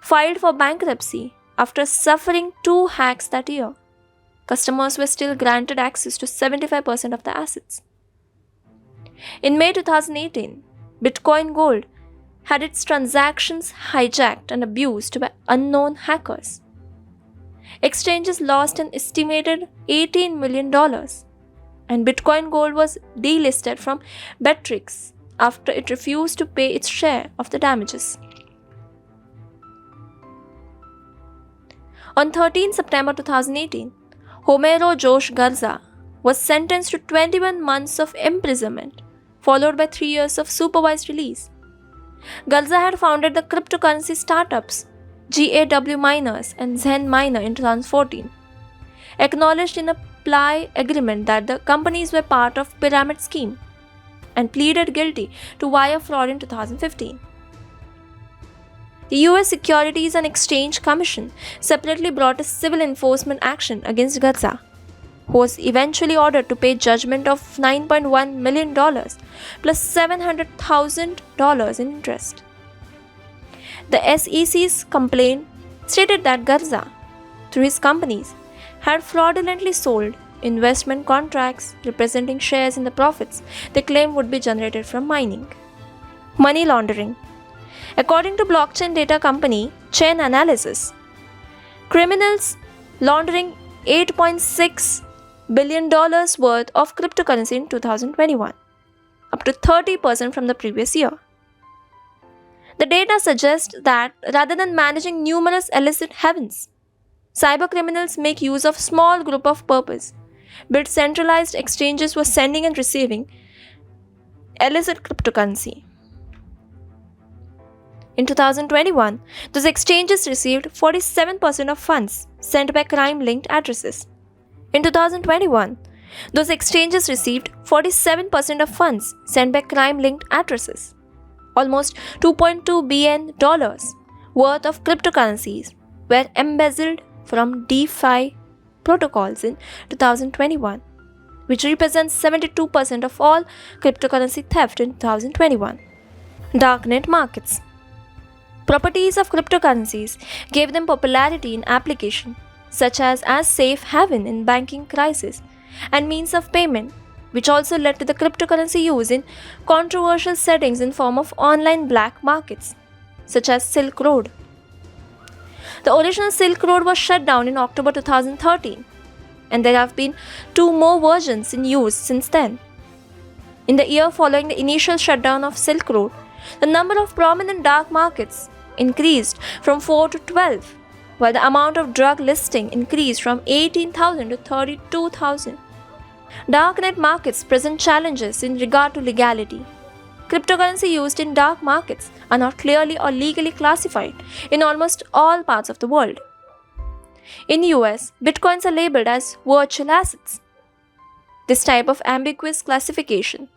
filed for bankruptcy after suffering 2 hacks that year. Customers were still granted access to 75% of the assets. In May 2018, Bitcoin Gold had its transactions hijacked and abused by unknown hackers. Exchanges lost an estimated $18 million, and Bitcoin Gold was delisted from Bittrex after it refused to pay its share of the damages. On 13 September 2018, Homero Josh Garza was sentenced to 21 months of imprisonment, followed by 3 years of supervised release. Garza had founded the cryptocurrency startups GAW Miners and Zen Miner in 2014, acknowledged in a plea agreement that the companies were part of pyramid scheme, and pleaded guilty to wire fraud in 2015. The US Securities and Exchange Commission separately brought a civil enforcement action against Garza, who was eventually ordered to pay judgment of $9.1 million plus $700,000 in interest. The SEC's complaint stated that Garza, through his companies, had fraudulently sold investment contracts representing shares in the profits they claimed would be generated from mining. Money laundering. According to blockchain data company Chain Analysis, criminals laundering $8.6 billion worth of cryptocurrency in 2021, up to 30% from the previous year. The data suggests that rather than managing numerous illicit havens, cybercriminals make use of small group of purpose built centralized exchanges for sending and receiving illicit cryptocurrency. In 2021, those exchanges received 47% of funds sent by crime-linked addresses. In 2021, those exchanges received 47% of funds sent by crime-linked addresses. Almost $2.2 billion worth of cryptocurrencies were embezzled from DeFi protocols in 2021, which represents 72% of all cryptocurrency theft in 2021. Darknet markets. Properties of cryptocurrencies gave them popularity in application, such as safe haven in banking crisis and means of payment, which also led to the cryptocurrency use in controversial settings in form of online black markets, such as Silk Road. The original Silk Road was shut down in October 2013, and there have been 2 more versions in use since then. In the year following the initial shutdown of Silk Road, the number of prominent dark markets increased from 4 to 12, while the amount of drug listing increased from 18,000 to 32,000. Darknet markets present challenges in regard to legality. Cryptocurrency used in dark markets are not clearly or legally classified in almost all parts of the world. In US, bitcoins are labeled as virtual assets. This type of ambiguous classification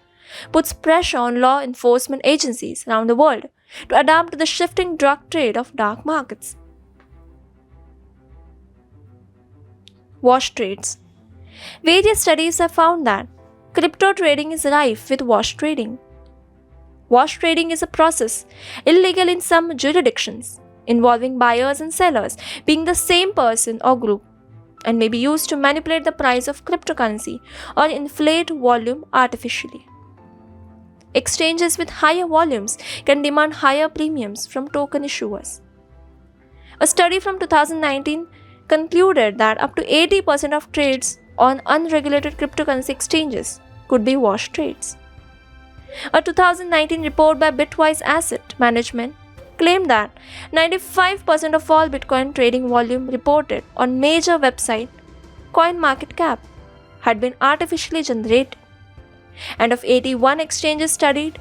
puts pressure on law enforcement agencies around the world to adapt to the shifting drug trade of dark markets. Wash trades. Various studies have found that crypto trading is rife with wash trading. Wash trading is a process illegal in some jurisdictions, involving buyers and sellers being the same person or group, and may be used to manipulate the price of cryptocurrency or inflate volume artificially. Exchanges with higher volumes can demand higher premiums from token issuers. A study from 2019 concluded that up to 80% of trades on unregulated cryptocurrency exchanges could be wash trades. A 2019 report by Bitwise Asset Management claimed that 95% of all Bitcoin trading volume reported on major website CoinMarketCap had been artificially generated, and of 81 exchanges studied,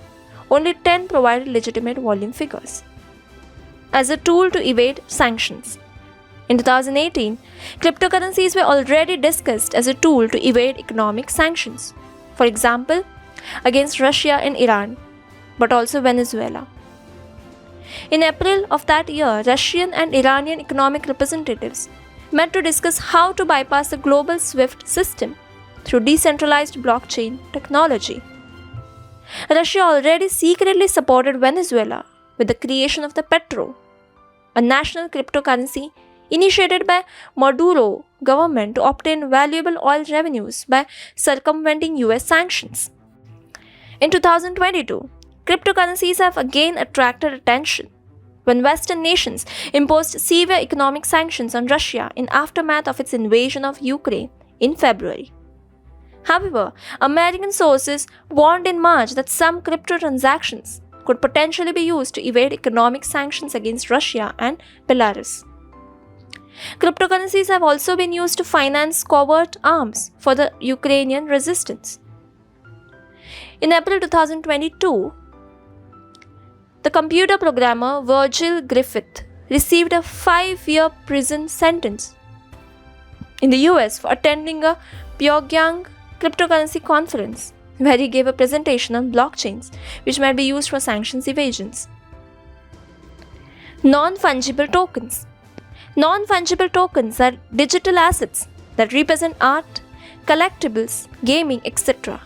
only 10 provided legitimate volume figures. As a tool to evade sanctions. In 2018, cryptocurrencies were already discussed as a tool to evade economic sanctions, for example, against Russia and Iran, but also Venezuela. In April of that year, Russian and Iranian economic representatives met to discuss how to bypass the global SWIFT system through decentralized blockchain technology. Russia already secretly supported Venezuela with the creation of the Petro, a national cryptocurrency initiated by Maduro government to obtain valuable oil revenues by circumventing US sanctions. In 2022, cryptocurrencies have again attracted attention when Western nations imposed severe economic sanctions on Russia in aftermath of its invasion of Ukraine in February. However, American sources warned in March that some crypto transactions could potentially be used to evade economic sanctions against Russia and Belarus. Cryptocurrencies have also been used to finance covert arms for the Ukrainian resistance. In April 2022, the computer programmer Virgil Griffith received a 5-year prison sentence in the US for attending a Pyongyang cryptocurrency conference where he gave a presentation on blockchains which might be used for sanctions evasions. Non-fungible tokens. Non-fungible tokens are digital assets that represent art, collectibles, gaming, etc.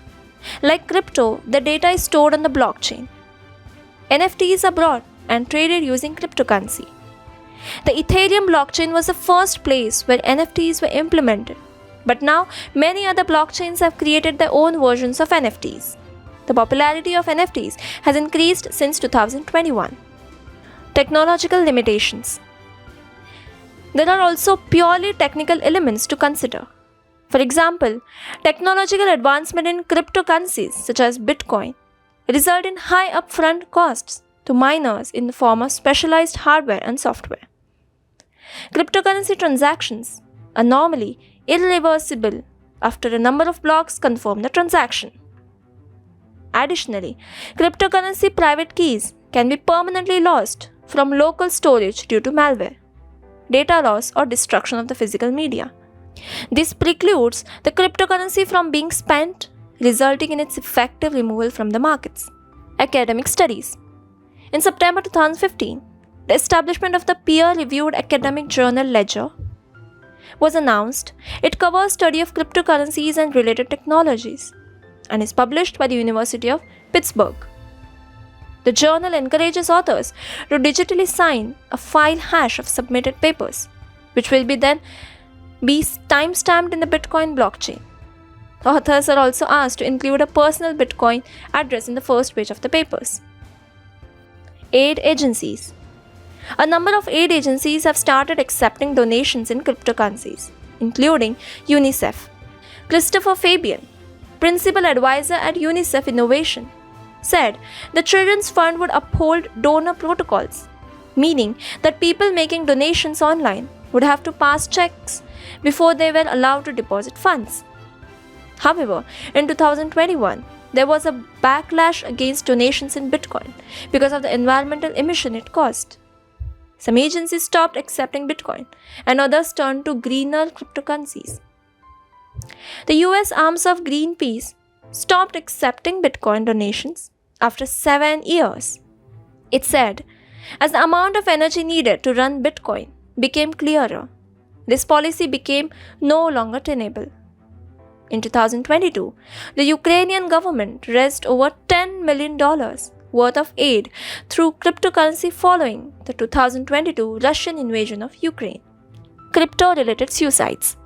Like crypto, the data is stored on the blockchain. NFTs are bought and traded using cryptocurrency. The Ethereum blockchain was the first place where NFTs were implemented, but now many other blockchains have created their own versions of NFTs. The popularity of NFTs has increased since 2021. Technological limitations. There are also purely technical elements to consider. For example, technological advancement in cryptocurrencies such as Bitcoin result in high upfront costs to miners in the form of specialized hardware and software. Cryptocurrency transactions are normally irreversible after a number of blocks confirm the transaction. Additionally, cryptocurrency private keys can be permanently lost from local storage due to malware, data loss, or destruction of the physical media. This precludes the cryptocurrency from being spent, resulting in its effective removal from the markets. Academic studies. In September 2015, the establishment of the peer-reviewed academic journal Ledger was announced. It covers study of cryptocurrencies and related technologies and is published by the University of Pittsburgh. The journal encourages authors to digitally sign a file hash of submitted papers, which will then be time-stamped in the Bitcoin blockchain. Authors are also asked to include a personal Bitcoin address in the first page of the papers. Aid agencies. A number of aid agencies have started accepting donations in cryptocurrencies, including UNICEF. Christopher Fabian, principal advisor at UNICEF Innovation, said the Children's Fund would uphold donor protocols, meaning that people making donations online would have to pass checks before they were allowed to deposit funds. However, in 2021, there was a backlash against donations in Bitcoin because of the environmental emission it caused. Some agencies stopped accepting Bitcoin, and others turned to greener cryptocurrencies. The US arms of Greenpeace stopped accepting Bitcoin donations after 7 years. It said, as the amount of energy needed to run Bitcoin became clearer, this policy became no longer tenable. In 2022, the Ukrainian government raised over $10 million worth of aid through cryptocurrency following the 2022 Russian invasion of Ukraine. Crypto-related suicides.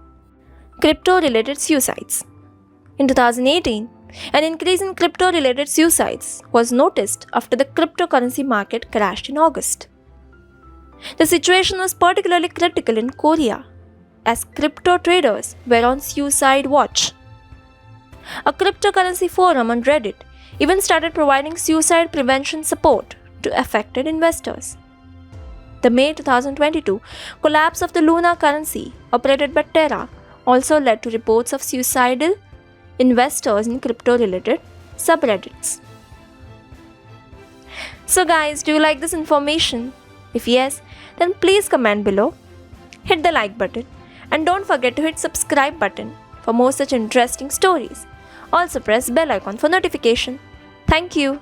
Crypto-related suicides. In 2018, an increase in crypto-related suicides was noticed after the cryptocurrency market crashed in August. The situation was particularly critical in Korea, as crypto traders were on suicide watch. A cryptocurrency forum on Reddit even started providing suicide prevention support to affected investors. The May 2022 collapse of the Luna currency operated by Terra also led to reports of suicidal investors in crypto-related subreddits. So guys, do you like this information? If yes, then please comment below, hit the like button, and don't forget to hit subscribe button for more such interesting stories. Also press bell icon for notification. Thank you.